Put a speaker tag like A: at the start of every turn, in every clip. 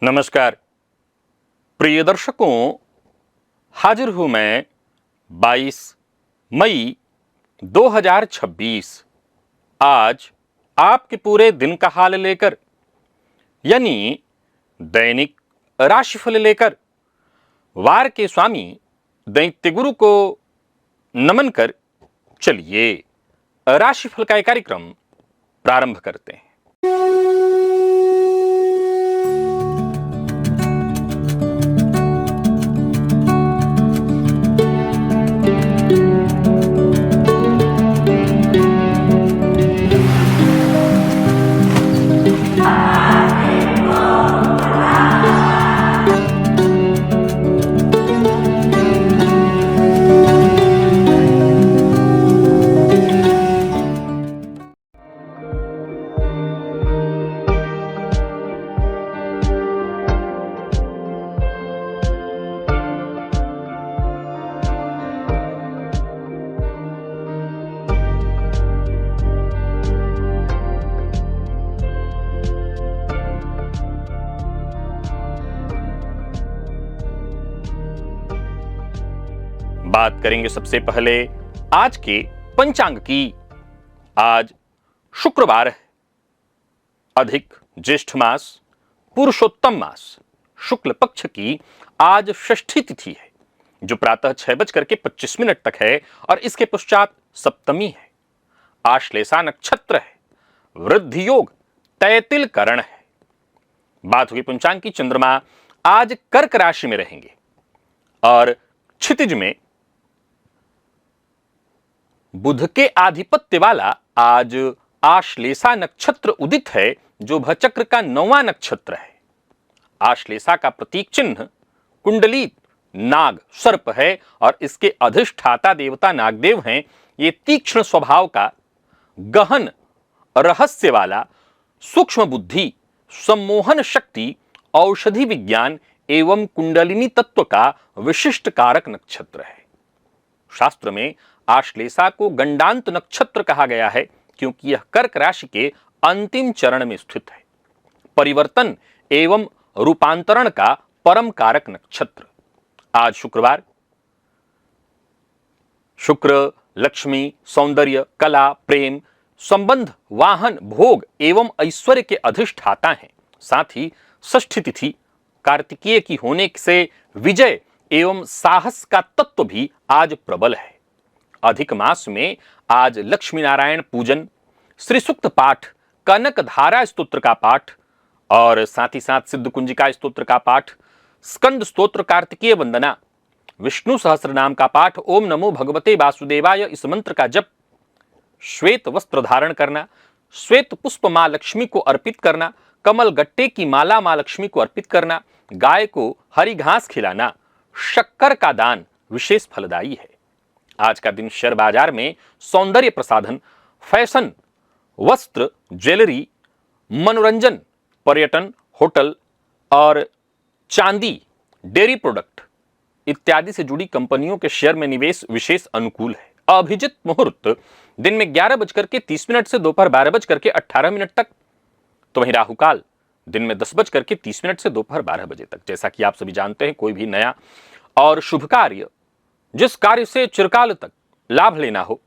A: नमस्कार प्रिय दर्शकों, हाजिर हूं मैं 22 मई 2026 आज आपके पूरे दिन का हाल लेकर, यानी दैनिक राशिफल लेकर। वार के स्वामी दैत्य गुरु को नमन कर चलिए राशिफल का एक कार्यक्रम प्रारंभ करते हैं। बात करेंगे सबसे पहले आज के पंचांग की। आज शुक्रवार है, अधिक ज्येष्ठ मास, पुरुषोत्तम मास, शुक्ल पक्ष की आज षष्ठी तिथि है, जो प्रातः 6:25 तक है और इसके पश्चात सप्तमी है। आश्लेषा नक्षत्र है, वृद्धि योग, तैतिल करण है। बात हुई पंचांग की। चंद्रमा आज कर्क राशि में रहेंगे और क्षितिज में बुध के आधिपत्य वाला आज आश्लेषा नक्षत्र उदित है, जो भचक्र का 9वां नक्षत्र है। आश्लेषा का प्रतीक चिन्ह कुंडली नाग सर्प है और इसके अधिष्ठाता देवता नागदेव हैं। ये तीक्ष्ण स्वभाव का, गहन रहस्य वाला, सूक्ष्म बुद्धि, सम्मोहन शक्ति, औषधि विज्ञान एवं कुंडलिनी तत्व का विशिष्ट कारक नक्षत्र है। शास्त्र में आश्लेषा को गंडांत नक्षत्र कहा गया है, क्योंकि यह कर्क राशि के अंतिम चरण में स्थित है। परिवर्तन एवं रूपांतरण का परम कारक नक्षत्र। आज शुक्रवार, शुक्र लक्ष्मी, सौंदर्य, कला, प्रेम, संबंध, वाहन, भोग एवं ऐश्वर्य के अधिष्ठाता हैं। साथ ही षष्ठी तिथि कार्तिकेय की होने से विजय एवं साहस का तत्व भी आज प्रबल है। अधिक मास में आज लक्ष्मी नारायण पूजन, श्री सूक्त पाठ, कनक धारा स्तोत्र का पाठ और साथ ही साथ सिद्ध कुंजिका स्तोत्र का पाठ, स्कंद स्तोत्र, कार्तिकेय वंदना, विष्णु सहस्त्र नाम का पाठ, ओम नमो भगवते वासुदेवाय इस मंत्र का जप, श्वेत वस्त्र धारण करना, श्वेत पुष्प मां लक्ष्मी को अर्पित करना, कमल गट्टे की माला मां लक्ष्मी को अर्पित करना, गाय को हरी घास खिलाना, शक्कर का दान विशेष फलदायी है। आज का दिन शेयर बाजार में सौंदर्य प्रसाधन, फैशन, वस्त्र, ज्वेलरी, मनोरंजन, पर्यटन, होटल और चांदी, डेयरी प्रोडक्ट इत्यादि से जुड़ी कंपनियों के शेयर में निवेश विशेष अनुकूल है। अभिजित मुहूर्त दिन में 11:30 से दोपहर 12:18 तक, तो वहीं राहुकाल दिन में 10:30 से दोपहर 12 बजे तक। जैसा कि आप सभी जानते हैं, कोई भी नया और शुभ कार्य, जिस कार्य से चिरकाल तक लाभ लेना हो,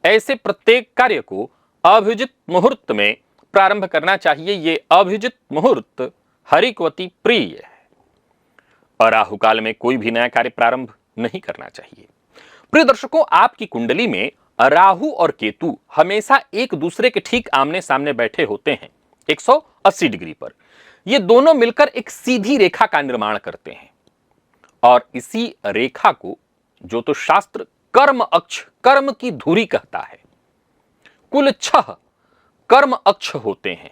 A: ऐसे प्रत्येक कार्य को अभिजित मुहूर्त में प्रारंभ करना चाहिए। ये अभिजित मुहूर्त हरि को अति प्रिय है और राहुकाल में कोई भी नया कार्य प्रारंभ नहीं करना चाहिए। प्रिय दर्शकों, आपकी कुंडली में राहु और केतु हमेशा एक दूसरे के ठीक आमने सामने बैठे होते हैं 180 डिग्री पर। ये दोनों मिलकर एक सीधी रेखा का निर्माण करते हैं और इसी रेखा को जो तो शास्त्र कर्म अक्ष, कर्म की धुरी कहता है। कुल 6 कर्म अक्ष होते हैं,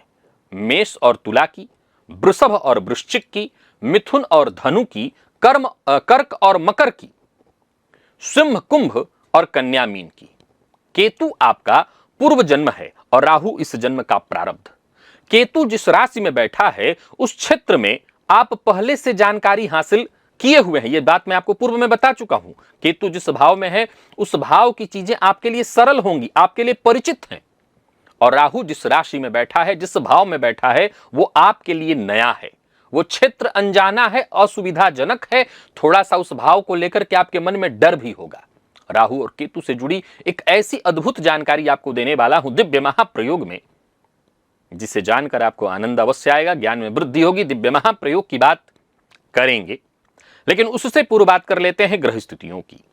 A: मेष और तुला की, वृषभ और वृश्चिक की, मिथुन और धनु की, कर्क और मकर की, सिंह, कुंभ और कन्या, मीन की। केतु आपका पूर्व जन्म है और राहु इस जन्म का प्रारब्ध। केतु जिस राशि में बैठा है उस क्षेत्र में आप पहले से जानकारी हासिल किए हुए हैं। यह बात मैं आपको पूर्व में बता चुका हूं। केतु जिस भाव में है उस भाव की चीजें आपके लिए सरल होंगी, आपके लिए परिचित हैं। और राहु जिस राशि में बैठा है, जिस भाव में बैठा है, वो आपके लिए नया है, वो क्षेत्र अनजाना है, असुविधाजनक है, थोड़ा सा उस भाव को लेकर के आपके मन में डर भी होगा। राहु और केतु से जुड़ी एक ऐसी अद्भुत जानकारी आपको देने वाला हूं दिव्य महाप्रयोग में, जिसे जानकर आपको आनंद अवश्य आएगा, ज्ञान में वृद्धि होगी। दिव्य महाप्रयोग की बात करेंगे, लेकिन उससे पूर्व बात कर लेते हैं ग्रह स्थितियों की।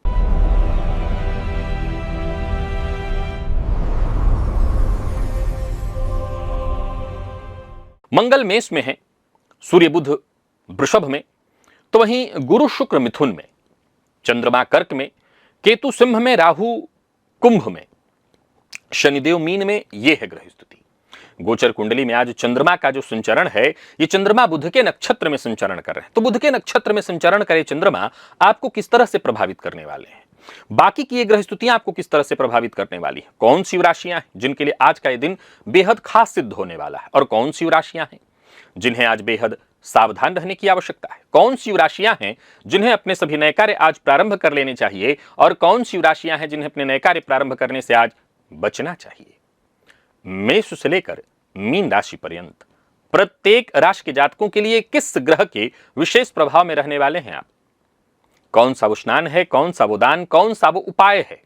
A: मंगल मेष में है, सूर्य बुध वृषभ में, तो वहीं गुरु शुक्र मिथुन में, चंद्रमा कर्क में, केतु सिंह में, राहु कुंभ में, शनिदेव मीन में। यह है ग्रह स्थिति। गोचर कुंडली में आज चंद्रमा का जो संचरण है, ये चंद्रमा बुध के नक्षत्र में संचरण कर रहे हैं। तो बुध के नक्षत्र में संचरण करे चंद्रमा आपको किस तरह से प्रभावित करने वाले हैं, बाकी की ये ग्रह स्थितियां आपको किस तरह से प्रभावित करने वाली है, कौन सी राशियां हैं जिनके लिए आज का ये दिन बेहद खास सिद्ध होने वाला है, और कौन सी राशियां हैं जिन्हें आज बेहद सावधान रहने की आवश्यकता है, कौन सी राशियां हैं जिन्हें अपने सभी नए कार्य आज प्रारंभ कर लेने चाहिए, और कौन सी राशियां हैं जिन्हें अपने नए कार्य प्रारंभ करने से आज बचना चाहिए। मेष से लेकर मीन राशि पर्यंत प्रत्येक राशि के जातकों के लिए किस ग्रह के विशेष प्रभाव में रहने वाले हैं आप, कौन सा वो स्नान है, कौन सा वो दान, कौन सा वो उपाय है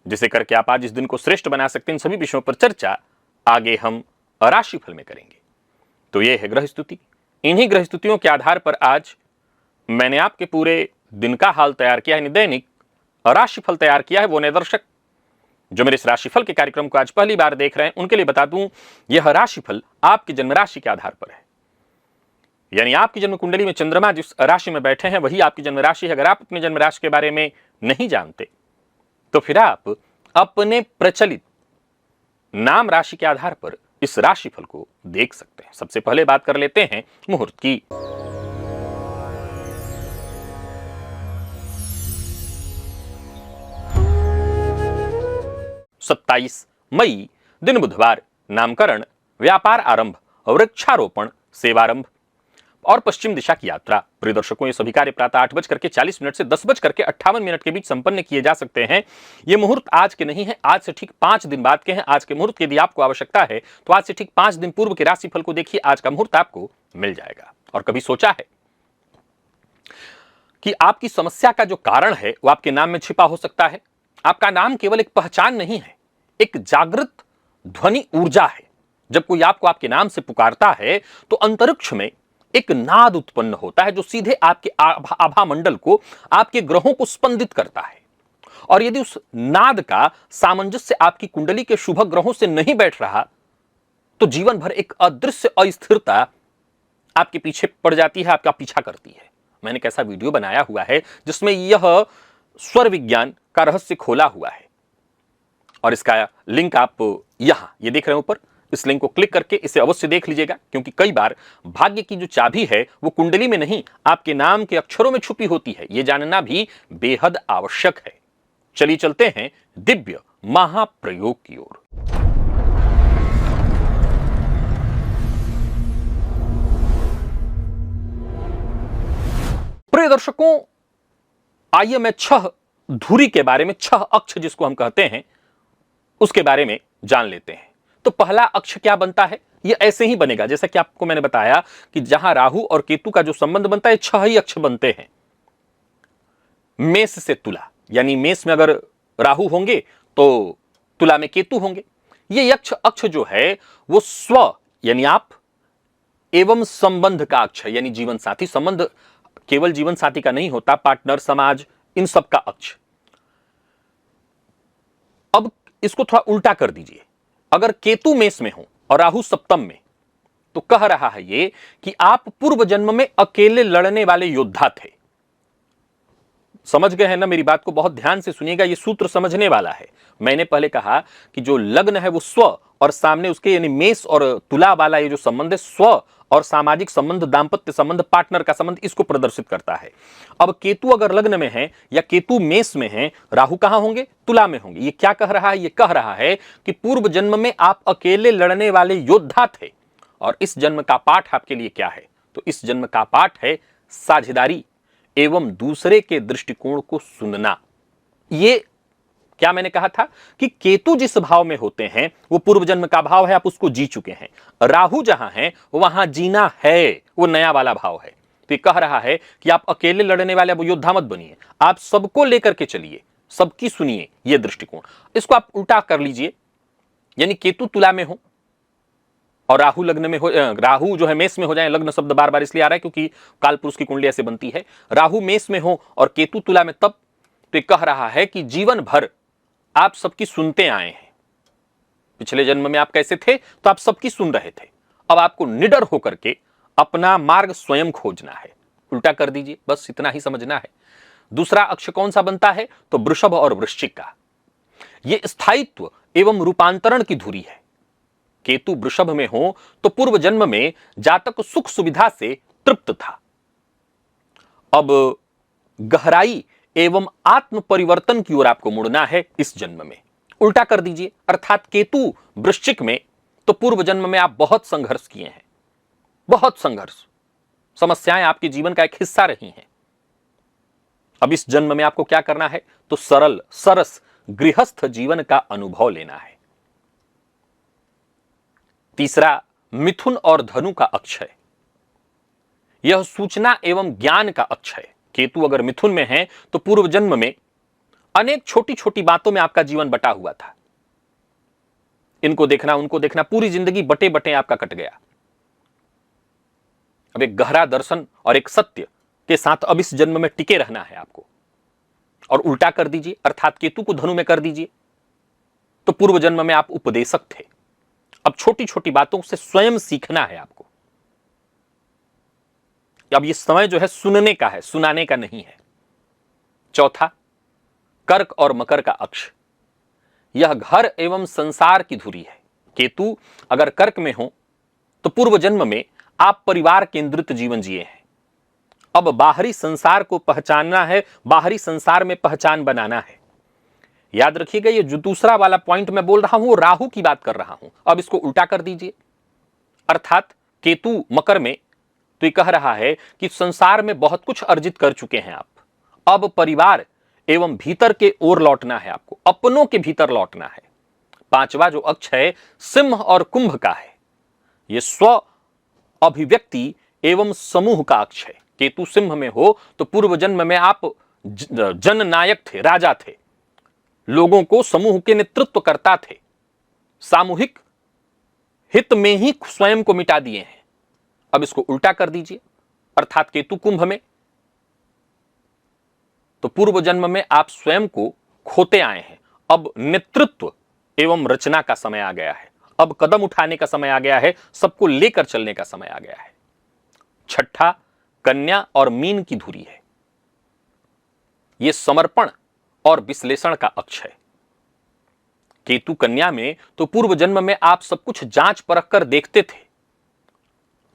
A: जिसे करके आप आज इस दिन को श्रेष्ठ बना सकते हैं, इन सभी विषयों पर चर्चा आगे हम राशिफल में करेंगे। तो यह है ग्रह स्थिति। इन्हीं ग्रह स्थितियों के आधार पर आज मैंने आपके पूरे दिन का हाल तैयार किया है, दैनिक राशिफल तैयार किया है। वो नए दर्शक जो मेरे इस राशिफल के कार्यक्रम को आज पहली बार देख रहे हैं, उनके लिए बता दूं, यह राशिफल आपकी जन्म राशि के आधार पर है, यानी आपकी जन्म कुंडली में चंद्रमा जिस राशि में बैठे हैं वही आपकी जन्म राशि है। अगर आप अपने जन्म राशि के बारे में नहीं जानते तो फिर आप अपने प्रचलित नाम राशि के आधार पर इस राशिफल को देख सकते हैं। सबसे पहले बात कर लेते हैं मुहूर्त की। 27 मई दिन बुधवार, नामकरण, व्यापार आरंभ, वृक्षारोपण, सेवारंभ और पश्चिम दिशा की यात्रा। प्रिय दर्शकों, ये सभी कार्य प्रातः 8:40 से 10:58 के बीच संपन्न किए जा सकते हैं। ये मुहूर्त आज के नहीं है, आज से ठीक 5 दिन बाद के हैं। आज के मुहूर्त की यदि आपको आवश्यकता है तो आज से ठीक 5 दिन पूर्व के राशिफल को देखिए, आज का मुहूर्त आपको मिल जाएगा। और कभी सोचा है कि आपकी समस्या का जो कारण है वो आपके नाम में छिपा हो सकता है? आपका नाम केवल एक पहचान नहीं है, एक जागृत ध्वनि ऊर्जा है। जब कोई आपको आपके नाम से पुकारता है तो अंतरिक्ष में एक नाद उत्पन्न होता है जो सीधे आपके आभा मंडल को, आपके ग्रहों को स्पंदित करता है। और यदि उस नाद का सामंजस्य आपकी कुंडली के शुभ ग्रहों से नहीं बैठ रहा तो जीवन भर एक अदृश्य अस्थिरता आपके पीछे पड़ जाती है, आपका पीछा करती है। मैंने एक ऐसा वीडियो बनाया हुआ है जिसमें यह स्वर विज्ञान का रहस्य खोला हुआ है, और इसका लिंक आप यहां ये देख रहे हैं ऊपर, इस लिंक को क्लिक करके इसे अवश्य देख लीजिएगा, क्योंकि कई बार भाग्य की जो चाबी है वो कुंडली में नहीं, आपके नाम के अक्षरों में छुपी होती है। यह जानना भी बेहद आवश्यक है। चलिए चलते हैं दिव्य महाप्रयोग की ओर। प्रिय दर्शकों, आइए मैं 6 धुरी के बारे में, 6 अक्ष जिसको हम कहते हैं, उसके बारे में जान लेते हैं। तो पहला अक्ष क्या बनता है? यह ऐसे ही बनेगा जैसा कि आपको मैंने बताया कि जहां राहु और केतु का जो संबंध बनता है, 6 ही अक्ष बनते हैं। मेष से तुला, यानी मेष में अगर राहु होंगे तो तुला में केतु होंगे। ये अक्ष जो है वो स्व यानी आप एवं संबंध का अक्ष है, यानी जीवन साथी। संबंध केवल जीवन साथी का नहीं होता, पार्टनर, समाज, इन सब का अक्ष। अब इसको थोड़ा उल्टा कर दीजिए, अगर केतु मेष में हो और राहु सप्तम में, तो कह रहा है ये कि आप पूर्व जन्म में अकेले लड़ने वाले योद्धा थे। समझ गए हैं ना मेरी बात को? बहुत ध्यान से सुनिएगा, ये सूत्र समझने वाला है। मैंने पहले कहा कि जो लग्न है वो स्व, और सामने उसके यानी मेष और तुला वाला ये जो संबंध है, स्व और सामाजिक संबंध, दाम्पत्य संबंध, पार्टनर का संबंध, इसको प्रदर्शित करता है। अब केतु अगर लग्न में है या केतु मेष में है, राहु कहां होंगे? तुला में होंगे। ये क्या कह रहा है? ये कह रहा है कि पूर्व जन्म में आप अकेले लड़ने वाले योद्धा थे, और इस जन्म का पाठ आपके लिए क्या है? तो इस जन्म का पाठ है साझेदारी एवं दूसरे के दृष्टिकोण को सुनना। ये क्या मैंने कहा था कि केतु जिस भाव में होते हैं वो पूर्व जन्म का भाव है, आप उसको जी चुके हैं। राहु जहां है वहां जीना है, वो नया वाला भाव है। तो ये कह रहा है कि आप अकेले लड़ने वाले योद्धा मत बनिए, आप सबको लेकर के चलिए, सबकी सुनिए, ये दृष्टिकोण। इसको आप उल्टा कर लीजिए, यानी केतु तुला में हो और राहु लग्न में हो, राहु जो है मेष में हो जाए। लग्न शब्द बार बार इसलिए आ रहा है क्योंकि काल पुरुष की कुंडली ऐसे बनती है। राहु मेष में हो और केतु तुला में, तब तो कह रहा है कि जीवन भर आप सबकी सुनते आए हैं। पिछले जन्म में आप कैसे थे, तो आप सबकी सुन रहे थे। अब आपको निडर होकर के अपना मार्ग स्वयं खोजना है। उल्टा कर दीजिए, बस इतना ही समझना है। दूसरा अक्ष कौन सा बनता है, तो वृषभ और वृश्चिक का। यह स्थायित्व एवं रूपांतरण की धुरी है। केतु वृषभ में हो तो पूर्व जन्म में जातक सुख सुविधा से तृप्त था, अब गहराई एवं आत्म परिवर्तन की ओर आपको मुड़ना है इस जन्म में। उल्टा कर दीजिए, अर्थात केतु वृश्चिक में तो पूर्व जन्म में आप बहुत संघर्ष किए हैं, बहुत संघर्ष, समस्याएं आपके जीवन का एक हिस्सा रही हैं। अब इस जन्म में आपको क्या करना है, तो सरल सरस गृहस्थ जीवन का अनुभव लेना है। तीसरा मिथुन और धनु का अक्ष है। यह सूचना एवं ज्ञान का अक्ष है। केतु अगर मिथुन में है तो पूर्व जन्म में अनेक छोटी छोटी बातों में आपका जीवन बटा हुआ था। इनको देखना उनको देखना, पूरी जिंदगी बटे बटे आपका कट गया। अब एक गहरा दर्शन और एक सत्य के साथ अब इस जन्म में टिके रहना है आपको। और उल्टा कर दीजिए, अर्थात केतु को धनु में कर दीजिए, तो पूर्व जन्म में आप उपदेशक थे। अब छोटी छोटी बातों से स्वयं सीखना है आपको। अब ये समय जो है सुनने का है, सुनाने का नहीं है। चौथा कर्क और मकर का अक्ष। यह घर एवं संसार की धुरी है। केतु अगर कर्क में हो तो पूर्व जन्म में आप परिवार केंद्रित जीवन जिए हैं। अब बाहरी संसार को पहचानना है, बाहरी संसार में पहचान बनाना है। याद रखिएगा, ये जो दूसरा वाला पॉइंट मैं बोल रहा हूं वो राहु की बात कर रहा हूं। अब इसको उल्टा कर दीजिए, अर्थात केतु मकर में तो ये कह रहा है कि संसार में बहुत कुछ अर्जित कर चुके हैं आप, अब परिवार एवं भीतर के ओर लौटना है आपको, अपनों के भीतर लौटना है। पांचवा जो अक्ष है सिंह और कुंभ का है। यह स्व अभिव्यक्ति एवं समूह का अक्ष है। केतु सिंह में हो तो पूर्व जन्म में आप जननायक थे, राजा थे, लोगों को समूह के नेतृत्व करता थे, सामूहिक हित में ही स्वयं को मिटा दिए हैं। अब इसको उल्टा कर दीजिए, अर्थात केतु कुंभ में तो पूर्व जन्म में आप स्वयं को खोते आए हैं। अब नेतृत्व एवं रचना का समय आ गया है, अब कदम उठाने का समय आ गया है, सबको लेकर चलने का समय आ गया है। छठा कन्या और मीन की धुरी है। यह समर्पण और विश्लेषण का अक्ष है। केतु कन्या में तो पूर्व जन्म में आप सब कुछ जांच परख कर देखते थे,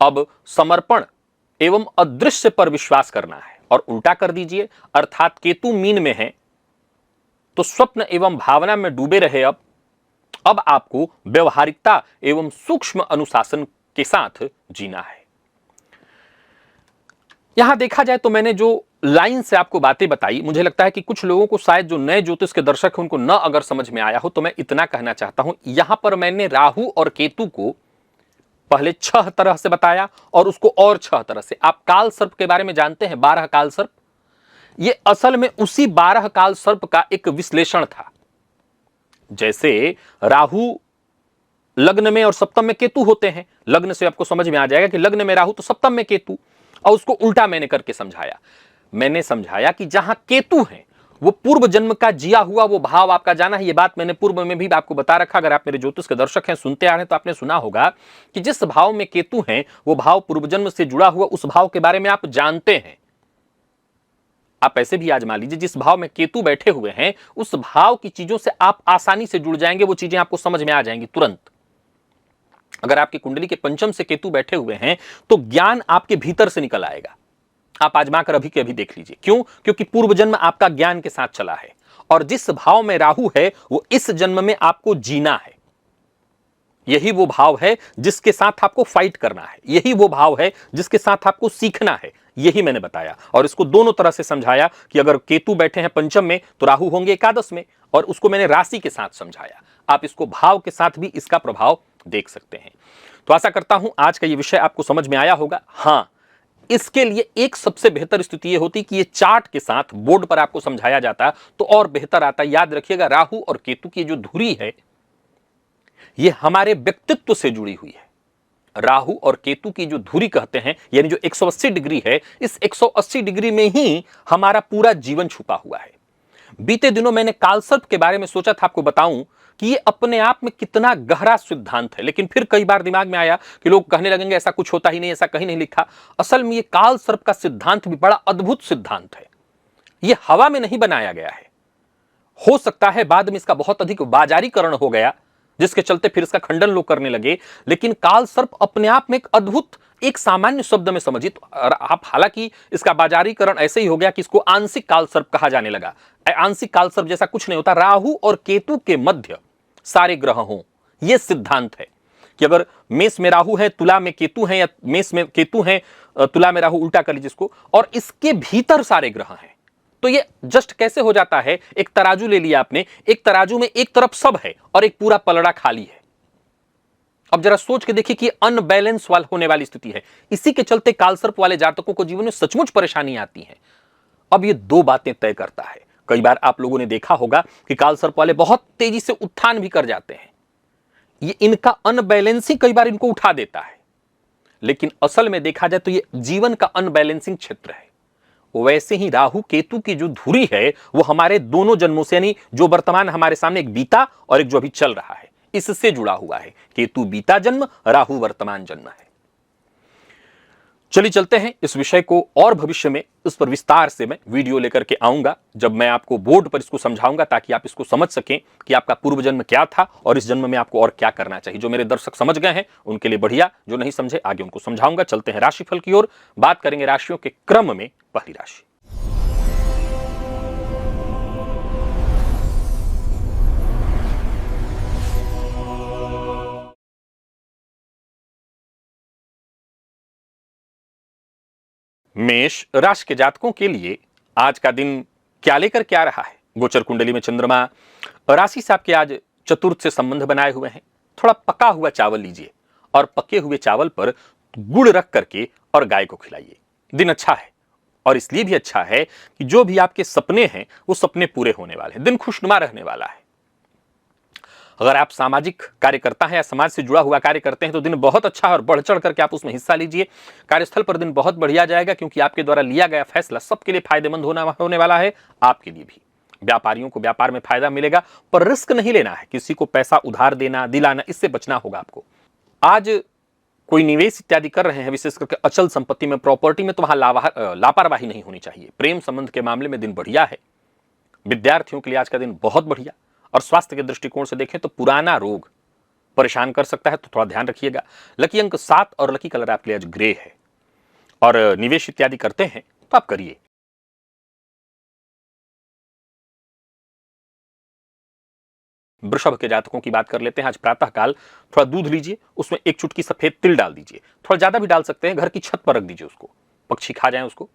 A: अब समर्पण एवं अदृश्य पर विश्वास करना है। और उल्टा कर दीजिए, अर्थात केतु मीन में है तो स्वप्न एवं भावना में डूबे रहे। अब आपको व्यवहारिकता एवं सूक्ष्म अनुशासन के साथ जीना है। यहां देखा जाए तो मैंने जो लाइन से आपको बातें बताई, मुझे लगता है कि कुछ लोगों को शायद जो नए ज्योतिष के दर्शक हैं उनको न अगर समझ में आया हो, तो मैं इतना कहना चाहता हूं, यहां पर मैंने राहु और केतु को पहले 6 तरह से बताया और उसको और 6 तरह से। आप काल सर्प के बारे में जानते हैं, 12 काल सर्प। ये असल में उसी 12 काल सर्प का एक विश्लेषण था। जैसे राहु लग्न में और सप्तम में केतु होते हैं, लग्न से आपको समझ में आ जाएगा कि लग्न में राहु तो सप्तम में केतु, और उसको उल्टा मैंने करके समझाया। मैंने समझाया कि जहां केतु है वो पूर्व जन्म का जिया हुआ वो भाव आपका जाना है। ये बात मैंने पूर्व में भी आपको बता रखा, अगर आप मेरे ज्योतिष के दर्शक हैं, सुनते आ रहे हैं, तो आपने सुना होगा कि जिस भाव में केतु हैं वो भाव पूर्व जन्म से जुड़ा हुआ, उस भाव के बारे में आप जानते हैं। आप ऐसे भी आजमा लीजिए, जिस भाव में केतु बैठे हुए हैं उस भाव की चीजों से आप आसानी से जुड़ जाएंगे, वो चीजें आपको समझ में आ जाएंगी तुरंत। अगर आपकी कुंडली के पंचम से केतु बैठे हुए हैं तो ज्ञान आपके भीतर से निकल आएगा। आप आजमा कर अभी के अभी देख लीजिए। क्यों? क्योंकि पूर्व जन्म आपका ज्ञान के साथ चला है, और जिस भाव में राहु है वो इस जन्म में आपको जीना है। यही वो भाव है जिसके साथ आपको फाइट करना है, यही वो भाव है जिसके साथ आपको सीखना है। यही मैंने बताया, और इसको दोनों तरह से समझाया कि अगर केतु बैठे हैं पंचम में तो राहु होंगे एकादश में, और उसको मैंने राशि के साथ समझाया। आप इसको भाव के साथ भी इसका प्रभाव देख सकते हैं। तो आशा करता हूं आज का ये विषय आपको समझ में आया होगा। हां, इसके लिए एक सबसे बेहतर स्थिति यह होती कि ये चार्ट के साथ बोर्ड पर आपको समझाया जाता तो और बेहतर आता। याद रखिएगा, राहु और केतु की जो धुरी है ये हमारे व्यक्तित्व से जुड़ी हुई है। राहु और केतु की जो धुरी कहते हैं, यानी जो 180 डिग्री है, इस 180 डिग्री में ही हमारा पूरा जीवन छुपा हुआ है। बीते दिनों मैंने कालसर्प के बारे में सोचा था आपको बताऊं कि ये अपने आप में कितना गहरा सिद्धांत है, लेकिन फिर कई बार दिमाग में आया कि लोग कहने लगेंगे ऐसा कुछ होता ही नहीं, ऐसा कहीं नहीं लिखा। असल में ये कालसर्प का सिद्धांत भी बड़ा अद्भुत सिद्धांत है। ये हवा में नहीं बनाया गया है। हो सकता है बाद में इसका बहुत अधिक बाजारीकरण हो गया, जिसके चलते फिर इसका खंडन लोग करने लगे, लेकिन कालसर्प अपने आप में एक अद्भुत, एक सामान्य शब्द में समझिए तो आप, हालांकि इसका बाजारीकरण ऐसे ही हो गया कि इसको आंशिक कालसर्प कहा जाने लगा। आंशिक कालसर्प जैसा कुछ नहीं होता। राहु और केतु के मध्य सारे ग्रह हों, यह सिद्धांत है कि अगर मेष में राहु है, तुला में केतु है, या मेष में केतु है, तुला में राहु, उल्टा कर लीजिए इसको, और इसके भीतर सारे ग्रह हैं, तो ये जस्ट कैसे हो जाता है। एक तराजू ले लिया आपने, एक तराजू में एक तरफ सब है और एक पूरा पलड़ा खाली है। अब जरा सोच के देखिए कि अनबैलेंस वाल होने वाली स्थिति है। इसी के चलते कालसर्प वाले जातकों को जीवन में सचमुच परेशानी आती है। अब ये दो बातें तय करता है। कई बार आप लोगों ने देखा होगा कि कालसर्प वाले बहुत तेजी से उत्थान भी कर जाते हैं। ये इनका अनबैलेंस ही कई बार इनको उठा देता है, लेकिन असल में देखा जाए तो ये जीवन का अनबैलेंसिंग क्षेत्र है। वैसे ही राहु केतु की जो धुरी है वो हमारे दोनों जन्मों से, यानी जो वर्तमान हमारे सामने एक बीता और एक जो अभी चल रहा है, इससे जुड़ा हुआ है। केतु बीता जन्म, राहु वर्तमान जन्म है। चलिए चलते हैं इस विषय को, और भविष्य में इस पर विस्तार से मैं वीडियो लेकर के आऊंगा, जब मैं आपको बोर्ड पर इसको समझाऊंगा, ताकि आप इसको समझ सकें कि आपका पूर्व जन्म क्या था और इस जन्म में आपको और क्या करना चाहिए। जो मेरे दर्शक समझ गए हैं उनके लिए बढ़िया, जो नहीं समझे आगे उनको समझाऊंगा। चलते हैं राशिफल की ओर, बात करेंगे राशियों के क्रम में। पहली राशि मेष राशि के जातकों के लिए आज का दिन क्या लेकर क्या रहा है। गोचर कुंडली में चंद्रमा राशि से आपके आज चतुर्थ से संबंध बनाए हुए हैं। थोड़ा पका हुआ चावल लीजिए और पके हुए चावल पर गुड़ रख करके और गाय को खिलाइए। दिन अच्छा है, और इसलिए भी अच्छा है कि जो भी आपके सपने हैं वो सपने पूरे होने वाले हैं। दिन खुशनुमा रहने वाला है। अगर आप सामाजिक कार्यकर्ता हैं या समाज से जुड़ा हुआ कार्य करते हैं तो दिन बहुत अच्छा है और बढ़ चढ़ करके आप उसमें हिस्सा लीजिए। कार्यस्थल पर दिन बहुत बढ़िया जाएगा, क्योंकि आपके द्वारा लिया गया फैसला सबके लिए फायदेमंद होने वाला है, आपके लिए भी। व्यापारियों को व्यापार में फायदा मिलेगा, पर रिस्क नहीं लेना है। किसी को पैसा उधार देना दिलाना, इससे बचना होगा आपको। आज कोई निवेश इत्यादि कर रहे हैं, विशेष करके अचल संपत्ति में, प्रॉपर्टी में, तो वहां लापरवाही नहीं होनी चाहिए। प्रेम संबंध के मामले में दिन बढ़िया है। विद्यार्थियों के लिए आज का दिन बहुत बढ़िया। और स्वास्थ्य के दृष्टिकोण से देखें तो पुराना रोग परेशान कर सकता है, तो थोड़ा ध्यान रखिएगा। लकी अंक 7 और लकी कलर आपके लिए आज ग्रे है। और निवेश इत्यादि करते हैं तो आप करिए। वृषभ के जातकों की बात कर लेते हैं। आज प्रातः काल थोड़ा दूध लीजिए, उसमें एक चुटकी सफेद तिल डाल दीजिए। थोड़ा ज्यादा भी डाल सकते हैं, घर की छत पर रख दीजिए उसको, पक्षी खा जाएं उसको।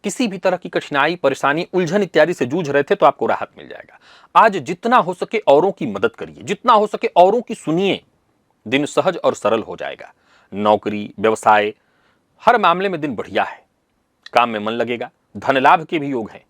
A: किसी भी तरह की कठिनाई, परेशानी, उलझन इत्यादि से जूझ रहे थे तो आपको राहत मिल जाएगा। आज जितना हो सके औरों की मदद करिए, जितना हो सके औरों की सुनिए। दिन सहज और सरल हो जाएगा। नौकरी, व्यवसाय, हर मामले में दिन बढ़िया है। काम में मन लगेगा। धन लाभ के भी योग हैं।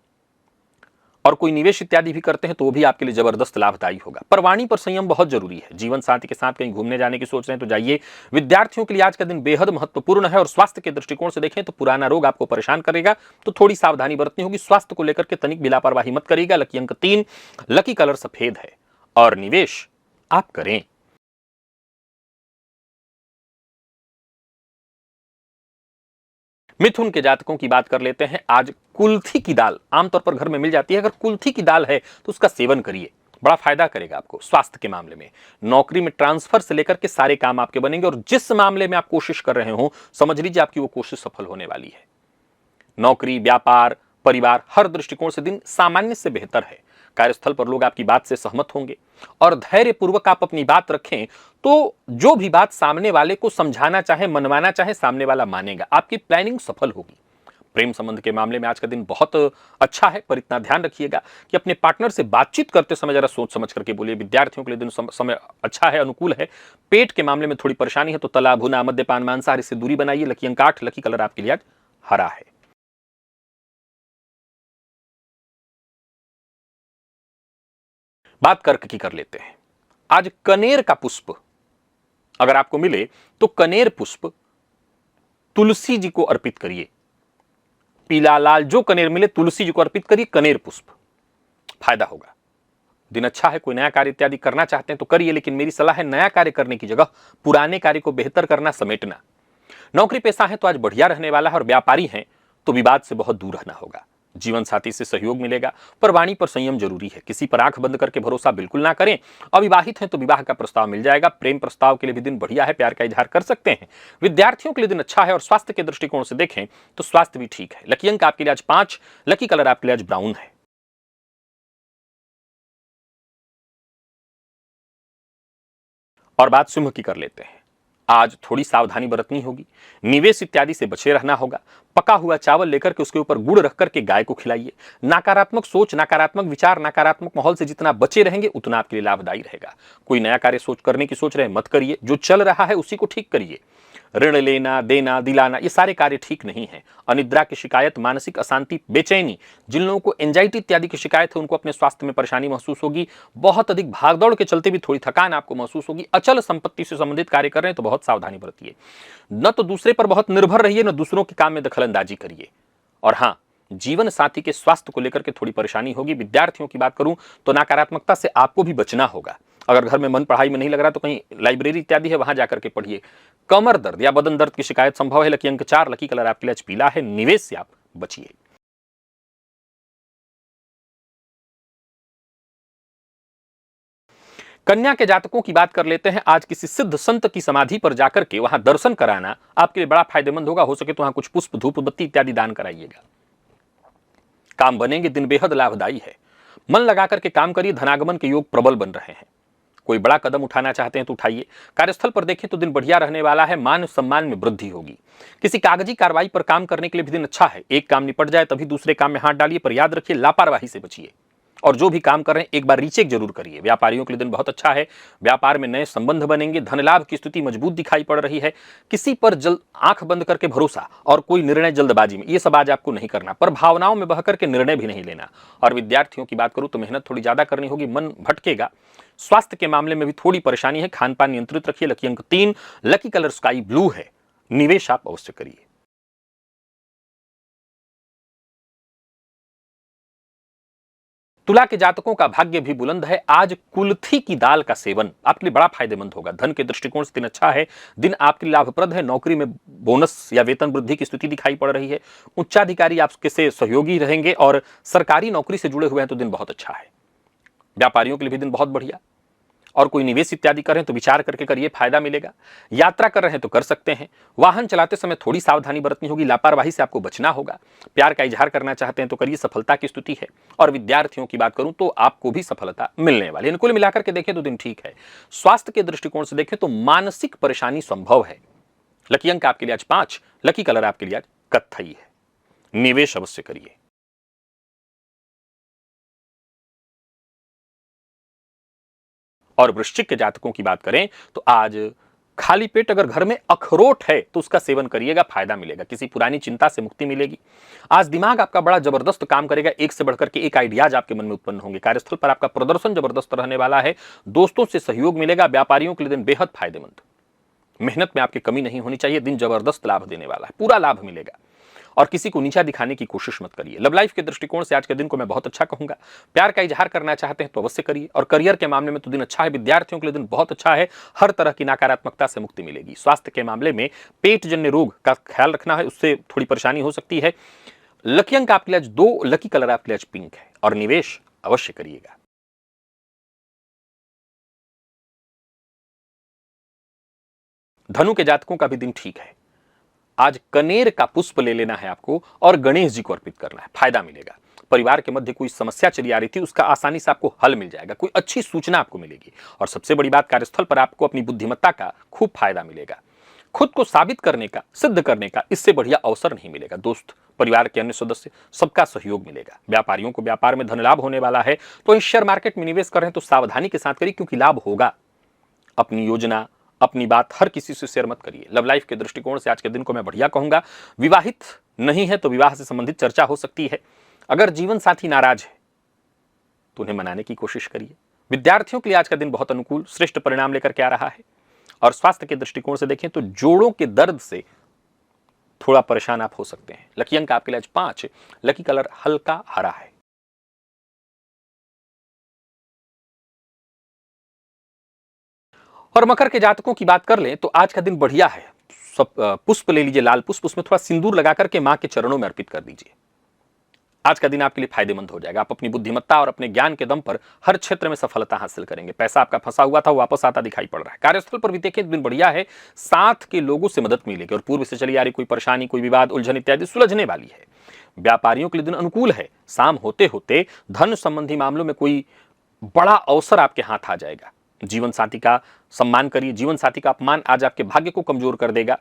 A: और कोई निवेश इत्यादि भी करते हैं तो वो भी आपके लिए जबरदस्त लाभदायी होगा। पर वाणी पर संयम बहुत जरूरी है। जीवन साथी के साथ कहीं घूमने जाने की सोच रहे हैं तो जाइए। विद्यार्थियों के लिए आज का दिन बेहद महत्वपूर्ण है। और स्वास्थ्य के दृष्टिकोण से देखें तो पुराना रोग आपको परेशान करेगा, तो थोड़ी सावधानी बरतनी होगी। स्वास्थ्य को लेकर के तनिक भी लापरवाही मत करिएगा। लकी अंक 3, लकी कलर सफेद है और निवेश आप करें। मिथुन के जातकों की बात कर लेते हैं। आज कुल्थी की दाल आमतौर पर घर में मिल जाती है। अगर कुल्थी की दाल है तो उसका सेवन करिए, बड़ा फायदा करेगा आपको स्वास्थ्य के मामले में। नौकरी में ट्रांसफर से लेकर के सारे काम आपके बनेंगे। और जिस मामले में आप कोशिश कर रहे हो, समझ लीजिए आपकी वो कोशिश सफल होने वाली है। नौकरी, व्यापार, परिवार, हर दृष्टिकोण से दिन सामान्य से बेहतर है। कार्यस्थल पर लोग आपकी बात से सहमत होंगे। और धैर्यपूर्वक आप अपनी बात रखें तो जो भी बात सामने वाले को समझाना चाहे, मनवाना चाहे, सामने वाला मानेगा। आपकी प्लानिंग सफल होगी। प्रेम संबंध के मामले में आज का दिन बहुत अच्छा है, पर इतना ध्यान रखिएगा कि अपने पार्टनर से बातचीत करते समय जरा सोच समझ करके बोलिए। विद्यार्थियों के लिए दिन समय अच्छा है, अनुकूल है। पेट के मामले में थोड़ी परेशानी है, तो तला भुना, मद्यपान, मांसाहारी से दूरी बनाइए। लकी अंक 8, लकी कलर आपके लिए आज हरा है। बात कर्क की कर लेते हैं। आज कनेर का पुष्प अगर आपको मिले तो कनेर पुष्प तुलसी जी को अर्पित करिए। पीला लाल जो कनेर मिले तुलसी जी को अर्पित करिए, कनेर पुष्प, फायदा होगा। दिन अच्छा है। कोई नया कार्य इत्यादि करना चाहते हैं तो करिए, लेकिन मेरी सलाह है नया कार्य करने की जगह पुराने कार्य को बेहतर करना, समेटना। नौकरी पेशा है तो आज बढ़िया रहने वाला है, और व्यापारी हैं तो विवाद से बहुत दूर रहना होगा। जीवन साथी से सहयोग मिलेगा, पर वाणी पर संयम जरूरी है। किसी पर आंख बंद करके भरोसा बिल्कुल ना करें। अविवाहित हैं तो विवाह का प्रस्ताव मिल जाएगा। प्रेम प्रस्ताव के लिए भी दिन बढ़िया है, प्यार का इजहार कर सकते हैं। विद्यार्थियों के लिए दिन अच्छा है, और स्वास्थ्य के दृष्टिकोण से देखें तो स्वास्थ्य भी ठीक है। लकी अंक आपके लिए आज 5, लकी कलर आपके लिए आज ब्राउन है। और बात सिंह की कर लेते हैं। आज थोड़ी सावधानी बरतनी होगी। निवेश इत्यादि से बचे रहना होगा। पका हुआ चावल लेकर के उसके ऊपर गुड़ रख करके गाय को खिलाइए। नकारात्मक सोच, नकारात्मक विचार, नकारात्मक माहौल से जितना बचे रहेंगे उतना आपके लिए लाभदायी रहेगा। कोई नया कार्य करने की सोच रहे हैं, मत करिए। जो चल रहा है उसी को ठीक करिए। ऋण लेना, देना, दिलाना, ये सारे कार्य ठीक नहीं है। अनिद्रा की शिकायत, मानसिक अशांति, बेचैनी, जिन लोगों को एंजाइटी इत्यादि की शिकायत है उनको अपने स्वास्थ्य में परेशानी महसूस होगी। बहुत अधिक भागदौड़ के चलते भी थोड़ी थकान आपको महसूस होगी। अचल संपत्ति से संबंधित कार्य कर रहे हैं तो बहुत सावधानी बरतिए। न तो दूसरे पर बहुत निर्भर रहिए, न दूसरों के काम में दखलंदाजी करिए। और हाँ, जीवन साथी के स्वास्थ्य को लेकर के थोड़ी परेशानी होगी। विद्यार्थियों की बात करूं तो नकारात्मकता से आपको भी बचना होगा। अगर घर में मन पढ़ाई में नहीं लग रहा तो कहीं लाइब्रेरी इत्यादि है, वहां जाकर के पढ़िए। कमर दर्द या बदन दर्द की शिकायत संभव है। लकी अंक 4, लकी कलर आपके लिए पीला है। निवेश से आप बचिए। कन्या के जातकों की बात कर लेते हैं। आज किसी सिद्ध संत की समाधि पर जाकर के वहां दर्शन कराना आपके लिए बड़ा फायदेमंद होगा। हो सके तो वहां कुछ पुष्प, धूप, बत्ती इत्यादि दान कराइएगा। काम बनेंगे, दिन बेहद लाभदायी है। मन लगाकर के काम करिए। धनागमन के योग प्रबल बन रहे हैं। कोई बड़ा कदम उठाना चाहते हैं तो उठाइए। कार्यस्थल पर देखें तो दिन बढ़िया रहने वाला है। मान सम्मान में वृद्धि होगी। किसी कागजी कार्रवाई पर काम करने के लिए भी दिन अच्छा है। एक काम निपट जाए तभी दूसरे काम में हाथ डालिए, पर याद रखिए लापरवाही से बचिए। और जो भी काम कर रहे हैं एक बार रीचेक जरूर करिए। व्यापारियों के लिए दिन बहुत अच्छा है। व्यापार में नए संबंध बनेंगे। धन लाभ की स्थिति मजबूत दिखाई पड़ रही है। किसी पर जल्द आंख बंद करके भरोसा और कोई निर्णय जल्दबाजी में, ये सब आज आपको नहीं करना। पर भावनाओं में बह करके निर्णय भी नहीं लेना। और विद्यार्थियों की बात करूं तो मेहनत थोड़ी ज्यादा करनी होगी, मन भटकेगा। स्वास्थ्य के मामले में भी थोड़ी परेशानी है। खान पान नियंत्रित रखिए। लकी अंक 3, लकी कलर स्काई ब्लू है। निवेश आप अवश्य करिए। तुला के जातकों का भाग्य भी बुलंद है। आज कुल्थी की दाल का सेवन आपके लिए बड़ा फायदेमंद होगा। धन के दृष्टिकोण से दिन अच्छा है। दिन आपके लिए लाभप्रद है। नौकरी में बोनस या वेतन वृद्धि की स्थिति दिखाई पड़ रही है। उच्चाधिकारी आपके से सहयोगी रहेंगे, और सरकारी नौकरी से जुड़े हुए हैं तो दिन बहुत अच्छा है। व्यापारियों के लिए भी दिन बहुत बढ़िया। और कोई निवेश इत्यादि करें तो विचार करके करिए, फायदा मिलेगा। यात्रा कर रहे हैं तो कर सकते हैं। वाहन चलाते समय थोड़ी सावधानी बरतनी होगी। लापरवाही से आपको बचना होगा। प्यार का इजहार करना चाहते हैं तो करिए, सफलता की स्थिति है। और विद्यार्थियों की बात करूं तो आपको भी सफलता मिलने वाली है। कुल मिलाकर के देखें तो दिन ठीक है। स्वास्थ्य के दृष्टिकोण से देखें तो मानसिक परेशानी संभव है। लकी अंक आपके लिए आज 5, लकी कलर आपके लिए आज कत्थई है। निवेश अवश्य करिए। और वृश्चिक के जातकों की बात करें तो आज खाली पेट अगर घर में अखरोट है तो उसका सेवन करिएगा, फायदा मिलेगा। किसी पुरानी चिंता से मुक्ति मिलेगी। आज दिमाग आपका बड़ा जबरदस्त काम करेगा। एक से बढ़कर के एक आइडियाज आपके मन में उत्पन्न होंगे। कार्यस्थल पर आपका प्रदर्शन जबरदस्त रहने वाला है। दोस्तों से सहयोग मिलेगा। व्यापारियों के लिए दिन बेहद फायदेमंद। मेहनत में आपकी कमी नहीं होनी चाहिए। दिन जबरदस्त लाभ देने वाला है, पूरा लाभ मिलेगा। और किसी को नीचा दिखाने की कोशिश मत करिए। लव लाइफ के दृष्टिकोण से आज के दिन को मैं बहुत अच्छा कहूंगा। प्यार का इजहार करना चाहते हैं तो अवश्य करिए। और करियर के मामले में तो दिन अच्छा है। विद्यार्थियों के लिए दिन बहुत अच्छा है। हर तरह की नकारात्मकता से मुक्ति मिलेगी। स्वास्थ्य के मामले में पेट जन्य रोग का ख्याल रखना है, उससे थोड़ी परेशानी हो सकती है। लकी अंक आपके लिए आज 2, लकी कलर आपके लिए आज पिंक है। और निवेश अवश्य करिएगा। धनु के जातकों का भी दिन ठीक है। आज कनेर का पुष्प ले लेना है आपको और गणेश जी को अर्पित करना है, फायदा मिलेगा। परिवार के मध्य कोई समस्या चली आ रही थी, उसका आसानी से आपको हल मिल जाएगा। कोई अच्छी सूचना आपको मिलेगी। और सबसे बड़ी बात, कार्यस्थल पर आपको अपनी बुद्धिमत्ता का खूब फायदा मिलेगा। खुद को साबित करने का, सिद्ध करने का इससे बढ़िया अवसर नहीं मिलेगा। दोस्त, परिवार के अन्य सदस्य, सबका सहयोग मिलेगा। व्यापारियों को व्यापार में धन लाभ होने वाला है, तो इस शेयर मार्केट में निवेश कर रहे हैं तो सावधानी के साथ करिए, क्योंकि लाभ होगा। अपनी योजना, अपनी बात हर किसी से शेयर मत करिए। लव लाइफ के दृष्टिकोण से आज के दिन को मैं बढ़िया कहूंगा। विवाहित नहीं है तो विवाह से संबंधित चर्चा हो सकती है। अगर जीवन साथी नाराज है तो उन्हें मनाने की कोशिश करिए। विद्यार्थियों के लिए आज का दिन बहुत अनुकूल, श्रेष्ठ परिणाम लेकर के आ रहा है। और स्वास्थ्य के दृष्टिकोण से देखें तो जोड़ों के दर्द से थोड़ा परेशान आप हो सकते हैं। लकी अंक आपके लिए आज 5, लकी कलर हल्का हरा है। और मकर के जातकों की बात कर लें तो आज का दिन बढ़िया है। सब पुष्प ले लीजिए, लाल पुष्प, उसमें थोड़ा सिंदूर लगा करके मां के चरणों में अर्पित कर दीजिए। आज का दिन आपके लिए फायदेमंद हो जाएगा। आप अपनी बुद्धिमत्ता और अपने ज्ञान के दम पर हर क्षेत्र में सफलता हासिल करेंगे। पैसा आपका फंसा हुआ था वो वापस आता दिखाई पड़ रहा है। कार्यस्थल पर भी देखें दिन बढ़िया है। साथ के लोगों से मदद मिलेगी और पूर्व से चली आ रही कोई परेशानी, कोई विवाद, उलझन इत्यादि सुलझने वाली है। व्यापारियों के लिए दिन अनुकूल है। शाम होते होते धन संबंधी मामलों में कोई बड़ा अवसर आपके हाथ आ जाएगा। जीवन साथी का सम्मान करिए। जीवन साथी का अपमान आज आपके भाग्य को कमजोर कर देगा।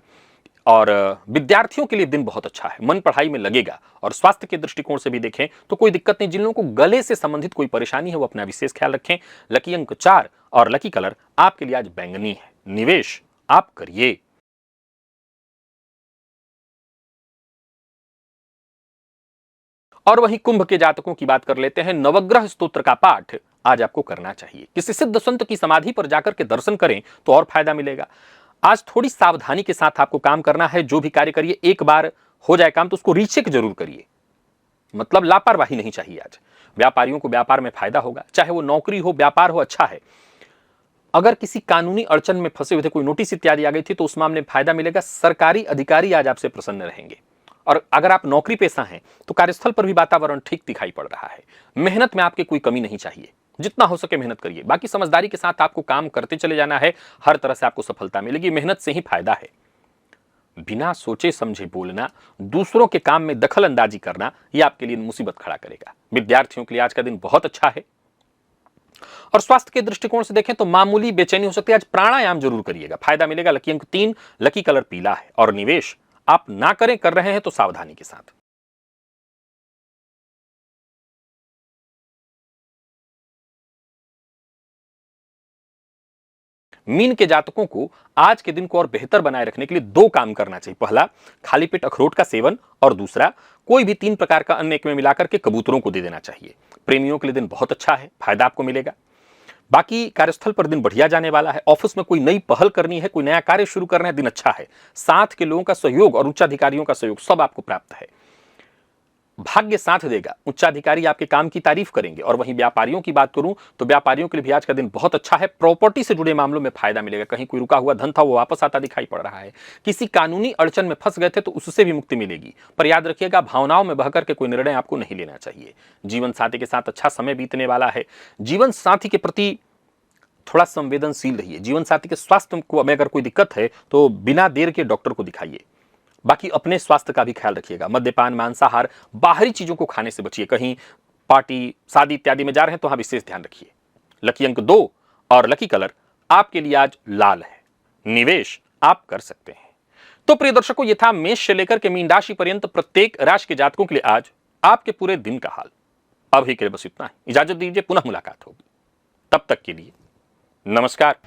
A: और विद्यार्थियों के लिए दिन बहुत अच्छा है। मन पढ़ाई में लगेगा। और स्वास्थ्य के दृष्टिकोण से भी देखें तो कोई दिक्कत नहीं। जिन लोगों को गले से संबंधित कोई परेशानी है वो अपना विशेष ख्याल रखें। लकी अंक 4 और लकी कलर आपके लिए आज बैंगनी है। निवेश आप करिए। और वहीं कुंभ के जातकों की बात कर लेते हैं। नवग्रह स्तोत्र का पाठ आज आपको करना चाहिए। किसी सिद्ध संत की समाधि पर जाकर के दर्शन करें तो और फायदा मिलेगा। आज थोड़ी सावधानी के साथ आपको काम करना है। जो भी कार्य करिए, एक बार हो जाए काम तो उसको रीचेक जरूर करिए। मतलब लापरवाही नहीं चाहिए। आज व्यापारियों को व्यापार में फायदा होगा, चाहे वो नौकरी हो, व्यापार हो, अच्छा है। अगर किसी कानूनी अड़चन में फंसे हुए थे, कोई नोटिस इत्यादि आ गई थी, तो उस मामले में फायदा मिलेगा। सरकारी अधिकारी आज आपसे प्रसन्न रहेंगे। और अगर आप नौकरी पेशा हैं तो कार्यस्थल पर भी वातावरण ठीक दिखाई पड़ रहा है। मेहनत में आपकी कोई कमी नहीं चाहिए। जितना हो सके मेहनत करिए। बाकी समझदारी के साथ आपको काम करते चले जाना है। हर तरह से आपको सफलता मिलेगी। मेहनत से ही फायदा है। बिना सोचे समझे बोलना, दूसरों के काम में दखल अंदाजी करना, यह आपके लिए मुसीबत खड़ा करेगा। विद्यार्थियों के लिए आज का दिन बहुत अच्छा है। और स्वास्थ्य के दृष्टिकोण से देखें तो मामूली बेचैनी हो सकती है। आज प्राणायाम जरूर करिएगा, फायदा मिलेगा। लकी अंक 3, लकी कलर पीला है। और निवेश आप ना करें, कर रहे हैं तो सावधानी के साथ। मीन के जातकों को आज के दिन को और बेहतर बनाए रखने के लिए 2 काम करना चाहिए। पहला, खाली पेट अखरोट का सेवन। और दूसरा, कोई भी 3 प्रकार का अन्न एक में मिलाकर के कबूतरों को दे देना चाहिए। प्रेमियों के लिए दिन बहुत अच्छा है, फायदा आपको मिलेगा। बाकी कार्यस्थल पर दिन बढ़िया जाने वाला है। ऑफिस में कोई नई पहल करनी है, कोई नया कार्य शुरू करना है, दिन अच्छा है। साथ के लोगों का सहयोग और उच्चाधिकारियों का सहयोग सब आपको प्राप्त है। भाग्य साथ देगा। उच्चाधिकारी आपके काम की तारीफ करेंगे। और वहीं व्यापारियों की बात करूं तो व्यापारियों के लिए भी आज का दिन बहुत अच्छा है। प्रॉपर्टी से जुड़े मामलों में फायदा मिलेगा। कहीं कोई रुका हुआ धन था वो वापस आता दिखाई पड़ रहा है। किसी कानूनी अड़चन में फंस गए थे तो उससे भी मुक्ति मिलेगी। पर याद रखिएगा, भावनाओं में बहकर के कोई निर्णय आपको नहीं लेना चाहिए। जीवन साथी के साथ अच्छा समय बीतने वाला है। जीवन साथी के प्रति थोड़ा संवेदनशील रहिए। जीवन साथी के स्वास्थ्य को में अगर कोई दिक्कत है तो बिना देर के डॉक्टर को दिखाइए। बाकी अपने स्वास्थ्य का भी ख्याल रखिएगा। मद्यपान, मांसाहार, बाहरी चीजों को खाने से बचिए। कहीं पार्टी, शादी इत्यादि में जा रहे हैं तो वहां विशेष ध्यान रखिए। लकी अंक 2 और लकी कलर आपके लिए आज लाल है। निवेश आप कर सकते हैं। तो प्रिय दर्शकों, ये था मेष से लेकर के मीन राशि पर्यंत प्रत्येक राशि के जातकों के लिए आज आपके पूरे दिन का हाल। अभी के लिए बस इतना ही। इजाजत दीजिए, पुनः मुलाकात होगी। तब तक के लिए नमस्कार।